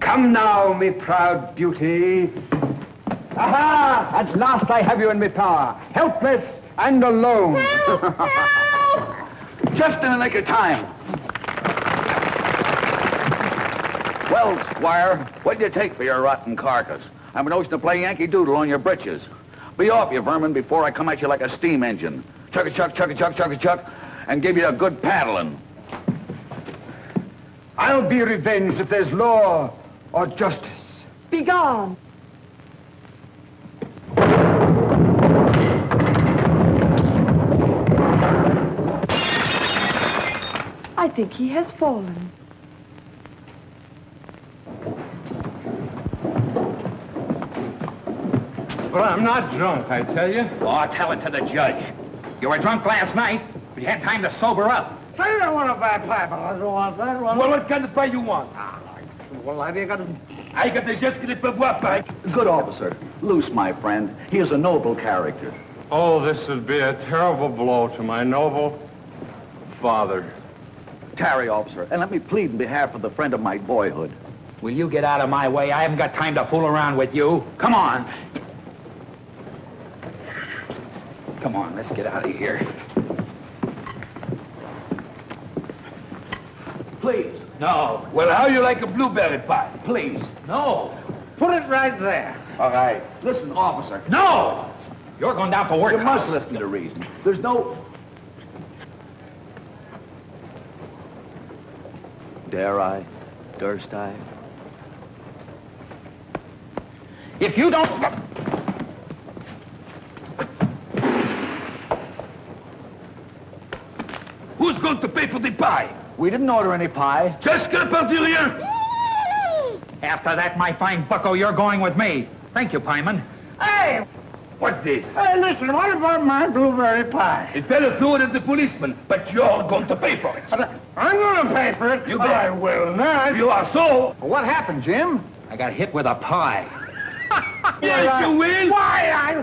D: come now, me proud beauty. Aha! At last I have you in my power, helpless and alone.
I: Help! Help!
G: Just in the nick of time. Well, Squire, what do you take for your rotten carcass? I'm a notion to play Yankee Doodle on your britches. Be off, you vermin, before I come at you like a steam engine. Chuck-a-chuck, chuck-a-chuck, chuck-a-chuck, and give you a good paddling.
D: I'll be revenged if there's law or justice.
C: Begone! I think he has fallen.
E: But I'm not drunk, I tell you.
L: Oh, tell it to the judge. You were drunk last night, but you had time to sober up.
J: I don't want to buy a pipe. I don't want that one.
A: Well, what kind of pie you want?
J: Well, I got to...
A: I got the just que peux boire pie.
G: Good officer. Luce, my friend. He is a noble character.
E: Oh, this would be a terrible blow to my noble father.
G: Tarry, officer, and let me plead in behalf of the friend of my boyhood.
L: Will you get out of my way? I haven't got time to fool around with you. Come on. Come on, let's get out of here.
G: Please.
L: No.
A: Well, how you like a blueberry pie?
G: Please.
L: No.
J: Put it right there.
G: All right. Listen, officer.
L: No! You're going down for work.
G: You must listen to reason. There's no... Dare I? Durst I?
L: If you don't...
A: Who's going to pay for the pie?
G: We didn't order any pie.
A: Just que pas dire rien.
L: After that, my fine bucko, you're going with me. Thank you, Pieman.
J: Hey!
A: What's this?
J: Hey, listen, what about my blueberry pie?
A: It better throw it at the policeman, but you're going to pay for it.
J: I'm going to pay for it.
A: You bet.
J: I will not.
A: You are so.
J: What happened, Jim?
L: I got hit with a pie.
A: Yes, you will.
J: Why,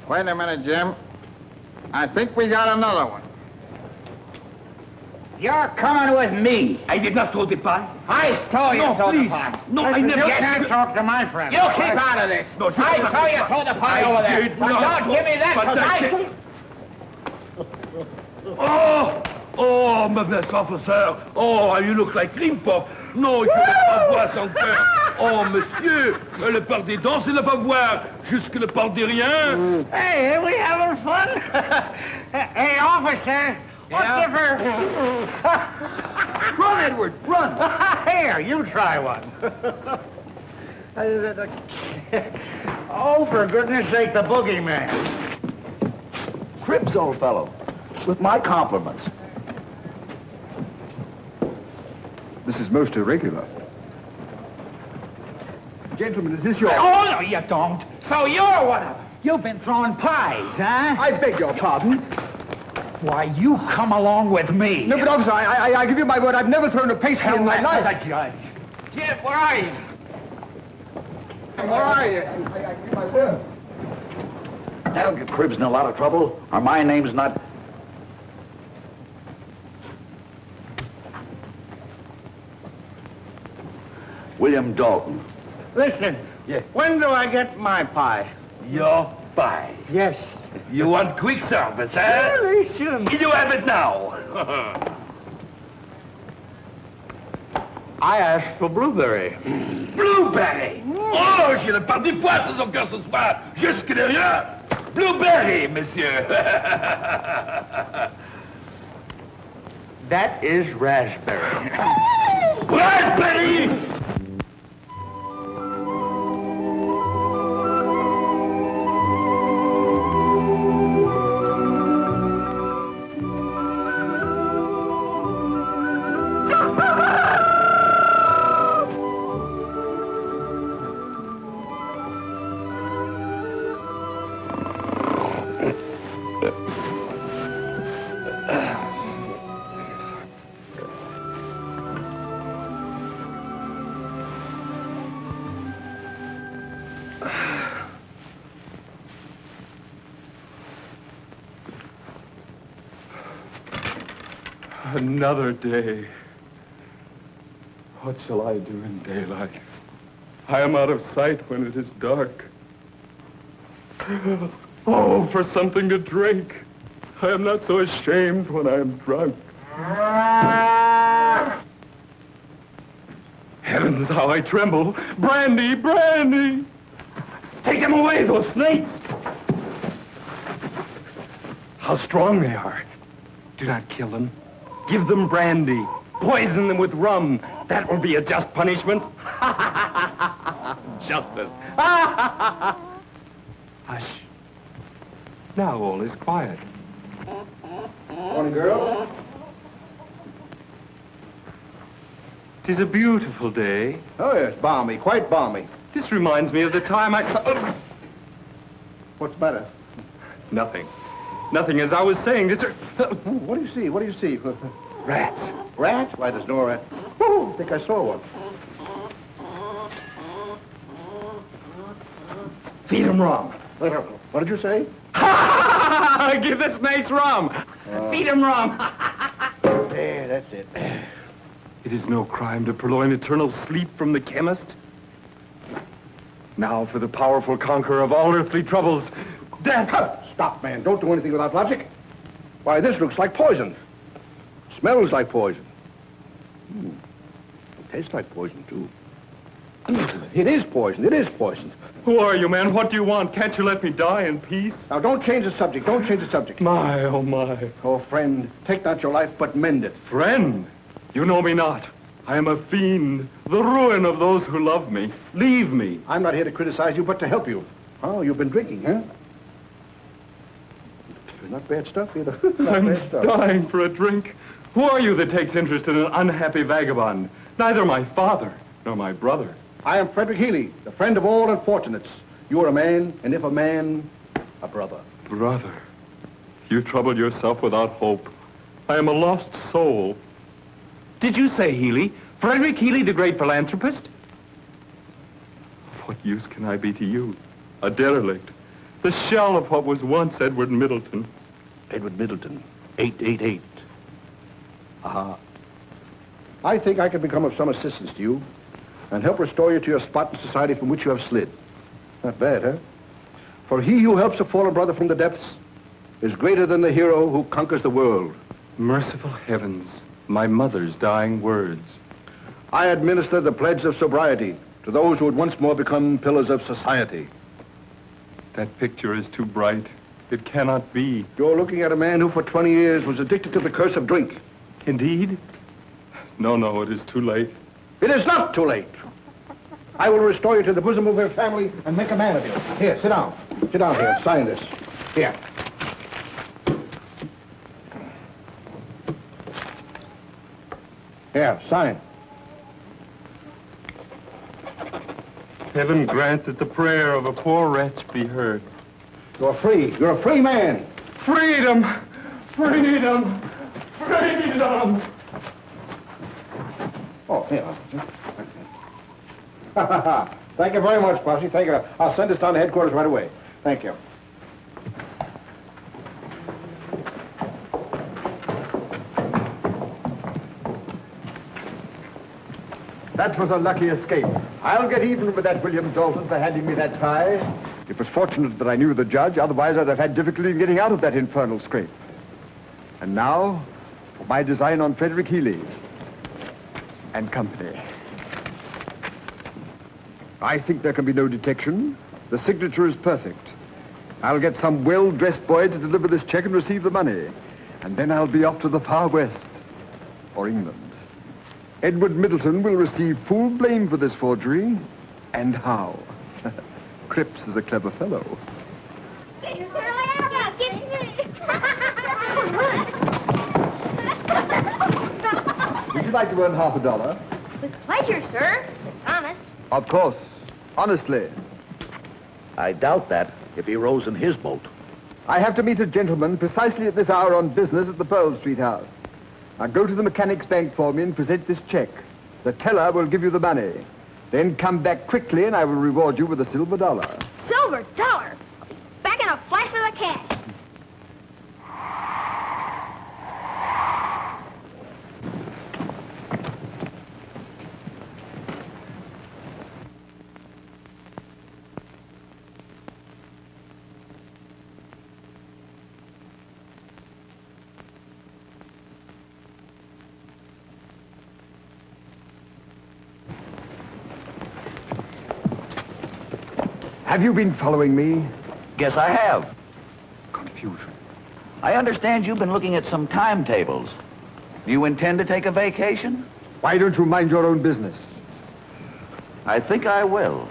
K: Wait a minute, Jim. I think we got another one.
L: You're coming with me.
A: I did not throw the pie.
L: I saw you throw
A: please.
L: the pie.
A: No, I never...
J: You can't talk to my friend.
L: You keep out of this.
A: No,
L: I saw you throw the pie over there.
A: did
L: But
A: not.
L: don't give me that,
A: But
L: because
A: Oh! Oh, mauvais officer. Oh, you look like cream puff. Non, je ne vais pas boire son cœur. Oh, monsieur, le part des dents, c'est ne pas boire. Jusque le part des rien.
J: Hey, we having fun? Hey, officer, what difference?
G: Run, Edward, run!
J: Here, you try one. Oh, for goodness sake, the boogeyman.
G: Cribs, old fellow. With my compliments.
D: This is most irregular. Gentlemen, is this your...
L: Oh, no, you don't. So you're one of them. You've been throwing pies, huh?
D: I beg your pardon.
L: Why, you come along with me.
D: No, but officer, I give you my word, I've never thrown a pastry in my life.
L: The judge.
J: Jim, where are you?
D: Where are you? I give you my word.
G: That'll get Cribs in a lot of trouble, or my name's not... William Dalton.
J: Listen, when do I get my pie?
A: Your pie.
J: Yes.
A: You want quick service, eh?
J: Sure.
A: You have it now.
J: I asked for blueberry.
A: Blueberry. Oh, j'ai le part des poisses encore ce soir. Jusque derrière. Blueberry, monsieur.
J: That is raspberry.
A: Raspberry!
E: Another day. What shall I do in daylight? I am out of sight when it is dark. Oh, for something to drink. I am not so ashamed when I am drunk. Heavens, how I tremble. Brandy, brandy! Take them away, those snakes! How strong they are. Do not kill them. Give them brandy. Poison them with rum. That will be a just punishment. Justice. Hush. Now all is quiet.
J: Morning, girl.
E: 'Tis a beautiful day.
J: Oh, yes, balmy, quite balmy.
E: This reminds me of the time I...
J: What's the matter?
E: Nothing. Nothing, as I was saying, this...
J: What do you see? What do you see?
E: Rats.
J: Rats? Why, there's no rat. Oh, I think I saw one.
E: Feed them rum.
J: What did you say?
E: Give the snakes rum. Feed them rum.
J: There, that's it.
E: It is no crime to purloin eternal sleep from the chemist. Now for the powerful conqueror of all earthly troubles, death.
J: Stop, man. Don't do anything without logic. Why, this looks like poison. Smells like poison. It tastes like poison, too. It is poison. It is poison.
E: Who are you, man? What do you want? Can't you let me die in peace?
J: Now, don't change the subject. Don't change the subject.
E: My, oh, my.
J: Oh, friend, take not your life, but mend it.
E: Friend? You know me not. I am a fiend, the ruin of those who love me. Leave me.
J: I'm not here to criticize you, but to help you. Oh, you've been drinking, huh? Not bad stuff, either.
E: I'm dying for a drink. Who are you that takes interest in an unhappy vagabond? Neither my father nor my brother.
J: I am Frederick Healy, the friend of all unfortunates. You are a man, and if a man, a brother.
E: Brother, you trouble yourself without hope. I am a lost soul. Did you say Healy? Frederick Healy, the great philanthropist? Of what use can I be to you? A derelict. The shell of what was once Edward Middleton.
J: Edward Middleton, 888. I think I can become of some assistance to you and help restore you to your spot in society from which you have slid. Not bad, huh? For he who helps a fallen brother from the depths is greater than the hero who conquers the world.
E: Merciful heavens, my mother's dying words.
J: I administer the pledge of sobriety to those who would once more become pillars of society.
E: That picture is too bright. It cannot be.
J: You're looking at a man who for 20 years was addicted to the curse of drink.
E: Indeed? No, it is too late.
J: It is not too late. I will restore you to the bosom of your family and make a man of you. Here, sit down. Sit down here and sign this. Here. Here, sign.
E: Heaven grant that the prayer of a poor wretch be heard.
J: You're free. You're a free man.
E: Freedom! Freedom! Freedom!
J: Oh, here. Thank you very much, Posse. Thank you. I'll send this down to headquarters right away. Thank you.
D: That was a lucky escape. I'll get even with that William Dalton for handing me that tie. It was fortunate that I knew the judge, otherwise I'd have had difficulty in getting out of that infernal scrape. And now, for my design on Frederick Healy and company. I think there can be no detection. The signature is perfect. I'll get some well-dressed boy to deliver this check and receive the money. And then I'll be off to the far west, or England. Edward Middleton will receive full blame for this forgery. And how? Cripps is a clever fellow. Would you like to earn $50?
I: With pleasure, sir. It's honest.
D: Of course. Honestly.
G: I doubt that if he rows in his boat.
D: I have to meet a gentleman precisely at this hour on business at the Pearl Street house. Now go to the Mechanics' Bank for me and present this check. The teller will give you the money. Then come back quickly and I will reward you with a silver dollar.
I: Silver dollar. I'll be back in a flash for the cash.
D: Have you been following me?
G: Guess I have.
D: Confusion.
G: I understand you've been looking at some timetables. Do you intend to take a vacation?
D: Why don't you mind your own business?
G: I think I will.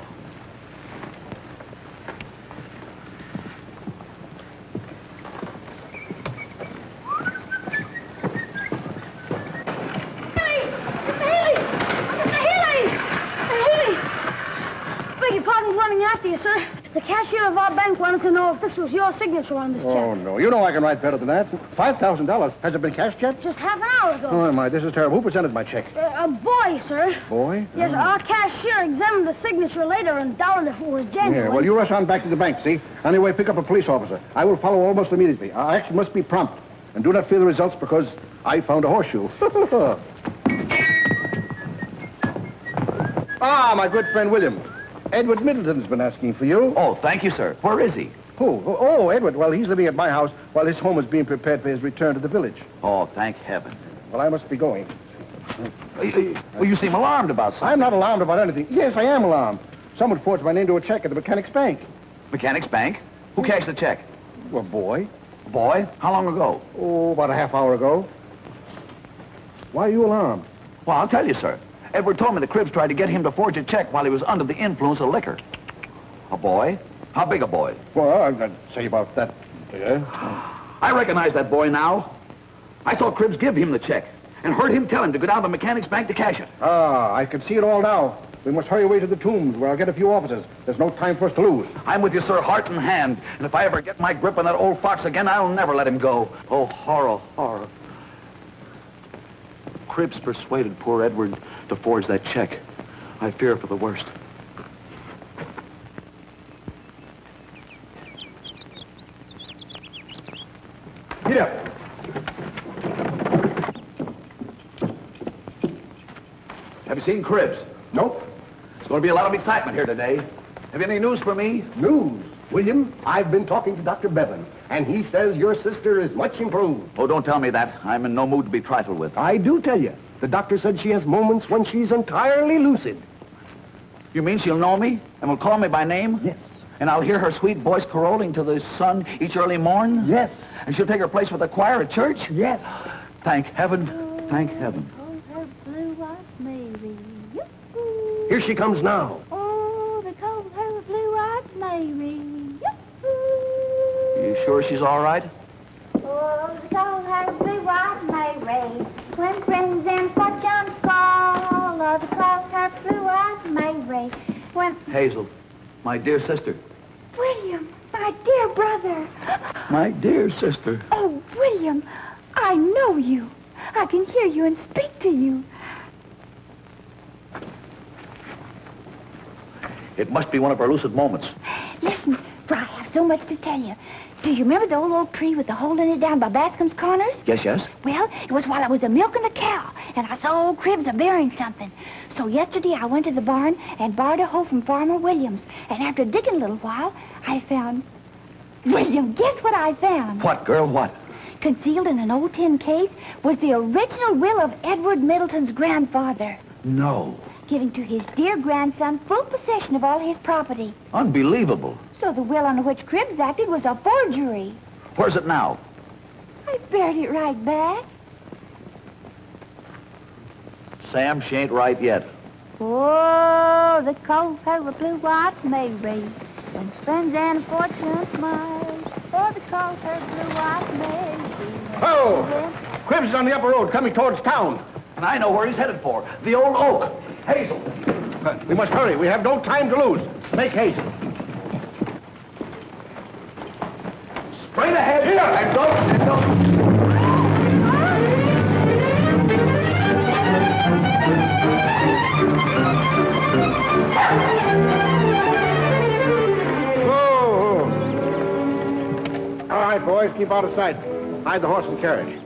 M: Running after you, sir. The cashier of our bank wanted to know if this was your signature on this check.
J: Oh, no. You know I can write better than that. $5,000. Has it been cashed yet?
M: Just half an hour ago.
J: Oh, my, this is terrible. Who presented my check?
M: A boy, sir.
J: Boy?
M: Yes, our cashier examined the signature later and doubted if it was genuine.
J: Yeah, well, you rush on back to the bank, see? Anyway, pick up a police officer. I will follow almost immediately. Our action must be prompt. And do not fear the results because I found a horseshoe. Ah, my good friend William. Edward Middleton's been asking for you.
G: Oh, thank you, sir. Where is he?
J: Who? Oh, Edward. Well, he's living at my house while his home is being prepared for his return to the village.
G: Oh, thank heaven.
J: Well, I must be going.
G: Well, you seem alarmed about something.
J: I'm not alarmed about anything. Yes, I am alarmed. Someone forged my name to a check at the Mechanics Bank.
G: Mechanics Bank? Who cashed the check?
J: A boy.
G: A boy? How long ago?
J: Oh, about a half hour ago. Why are you alarmed?
G: Well, I'll tell you, sir. Edward told me the Cribs tried to get him to forge a check while he was under the influence of liquor. A boy? How big a boy?
J: Well, I'd say about that.
G: I recognize that boy now. I saw Cribs give him the check and heard him tell him to go down to the Mechanics Bank to cash it.
J: Ah, I can see it all now. We must hurry away to the tombs where I'll get a few officers. There's no time for us to lose.
G: I'm with you, sir, heart and hand. And if I ever get my grip on that old fox again, I'll never let him go. Oh, horror, horror. Cribs persuaded poor Edward to forge that check. I fear for the worst.
J: Get up.
G: Have you seen Cribs?
J: Nope.
G: There's going to be a lot of excitement here today. Have you any news for me?
H: News? William, I've been talking to Dr. Bevan, and he says your sister is much improved.
G: Oh, don't tell me that. I'm in no mood to be trifled with.
H: I do tell you. The doctor said she has moments when she's entirely lucid.
G: You mean she'll know me and will call me by name?
H: Yes.
G: And I'll hear her sweet voice caroling to the sun each early morn?
H: Yes.
G: And she'll take her place with the choir at church?
H: Yes.
G: Thank heaven. Thank heaven.
H: Here she comes now.
F: Oh, they call her blue-eyed Mary.
G: You sure she's all right?
F: Oh, they call her blue-eyed Mary. When friends and fortunes call, oh, they call her blue-eyed Mary. When...
G: Hazel, my dear sister.
F: William, my dear brother.
G: My dear sister.
F: Oh, William, I know you. I can hear you and speak to you.
G: It must be one of our lucid moments.
F: Listen, for I have so much to tell you. Do you remember the old oak tree with the hole in it down by Bascom's Corners?
G: Yes, yes.
F: Well, it was while I was milking the cow, and I saw old Cribs a-bearing something. So yesterday I went to the barn and borrowed a hoe from Farmer Williams. And after digging a little while, I found... William, guess what I found?
G: What, girl, what?
F: Concealed in an old tin case was the original will of Edward Middleton's grandfather.
G: No.
F: Giving to his dear grandson full possession of all his property.
G: Unbelievable.
F: So the will under which Cribs acted was a forgery.
G: Where's it now?
F: I buried it right back.
G: Sam, she ain't right yet.
F: Oh, they call her a blue-eyed Mary. When friends and fortune smile. Oh, they call her blue-eyed Mary.
J: Oh! Cribs is on the upper road, coming towards town.
G: And I know where he's headed for. The old oak. Hazel.
J: We must hurry. We have no time to lose. Make haste.
G: Straight ahead. Here. And go.
J: All right, boys, keep out of sight. Hide the horse and carriage.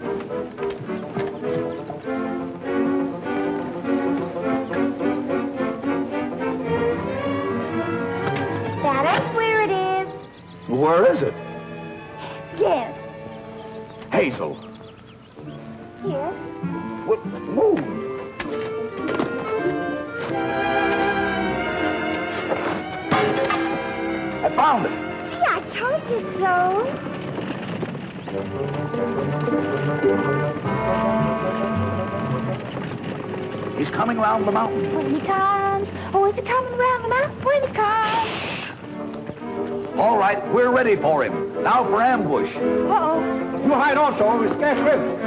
F: That ain't where it is.
G: Where is it?
F: Guess.
G: Hazel.
F: Here.
G: What? Move. found it.
F: See, I told you so.
G: He's coming round the mountain.
F: When he comes, oh, is he coming round the mountain? When he comes.
G: All right, we're ready for him. Now for ambush.
F: Uh-oh.
J: You hide also. We're scarce ripped.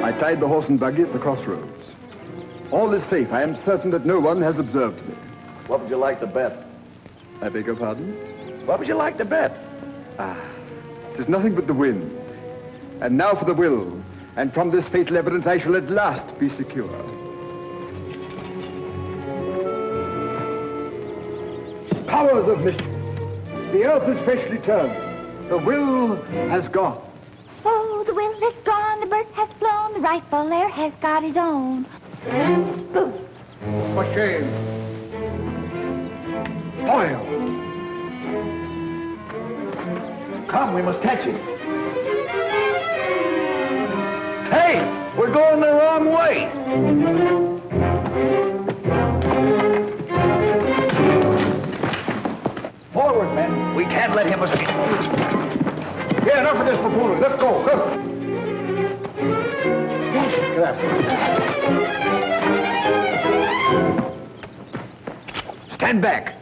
D: I tied the horse and buggy at the crossroads. All is safe. I am certain that no one has observed me.
G: What would you like to bet?
D: I beg your pardon?
G: What would you like to bet?
D: It is nothing but the wind. And now for the will. And from this fatal evidence I shall at last be secure. Powers of mischief. The earth is freshly turned. The will has gone.
F: Oh, the wind has gone, the bird has flown, the rightful heir has got his own.
J: For shame.
D: Oil.
G: Come, we must catch him. Hey, we're going the wrong way. Forward, men. We can't let him escape.
J: Here, enough of this buffoonery. Let's go. Look.
G: Stand back.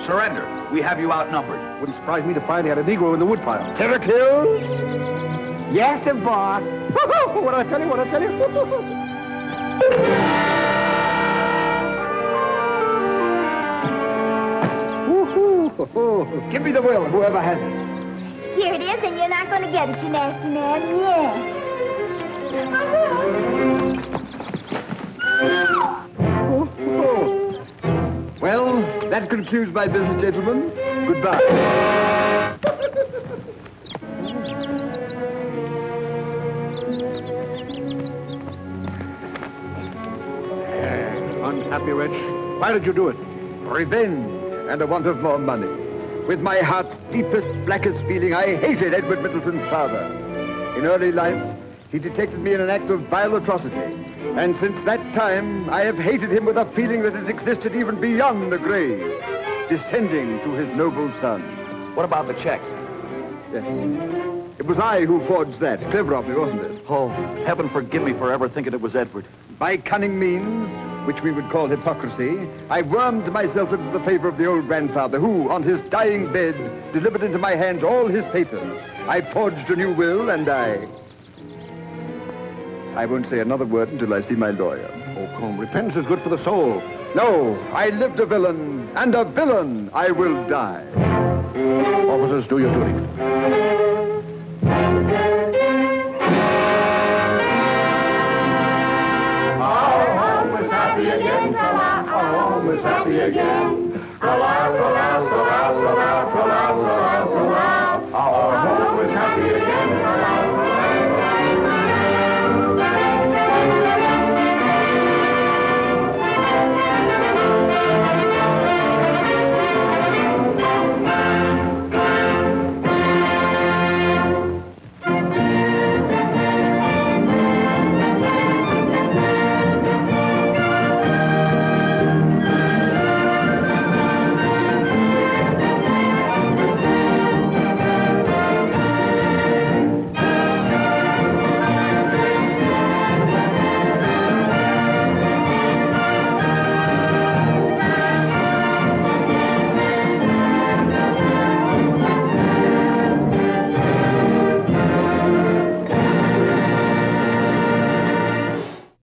G: Surrender. We have you outnumbered.
J: Wouldn't surprise me to find he had a Negro in the woodpile.
D: Terror kill?
L: Yes, sir, boss.
J: What I tell you, what I tell you.
D: Give me the will, whoever has it.
F: Here it is, and you're not going to get it, you nasty man. Yeah.
D: Well, that concludes my business, gentlemen. Goodbye.
J: Unhappy wretch. Why did you do it?
D: Revenge and a want of more money. With my heart's deepest, blackest feeling, I hated Edward Middleton's father. In early life, he detected me in an act of vile atrocity. And since that time, I have hated him with a feeling that has existed even beyond the grave, descending to his noble son.
G: What about the check?
D: Yes. It was I who forged that. Clever of me, wasn't it?
G: Oh, heaven forgive me for ever thinking it was Edward.
D: By cunning means, which we would call hypocrisy, I wormed myself into the favor of the old grandfather who, on his dying bed, delivered into my hands all his papers. I forged a new will, and I won't say another word until I see my lawyer.
J: Oh, come, repentance is good for the soul.
D: No, I lived a villain, and a villain I will die.
J: Officers, do your duty.
N: Our home is happy again, our home is happy again. Tra-la, tra-la, tra-la, tra-la, tra-la, tra-la, tra-la.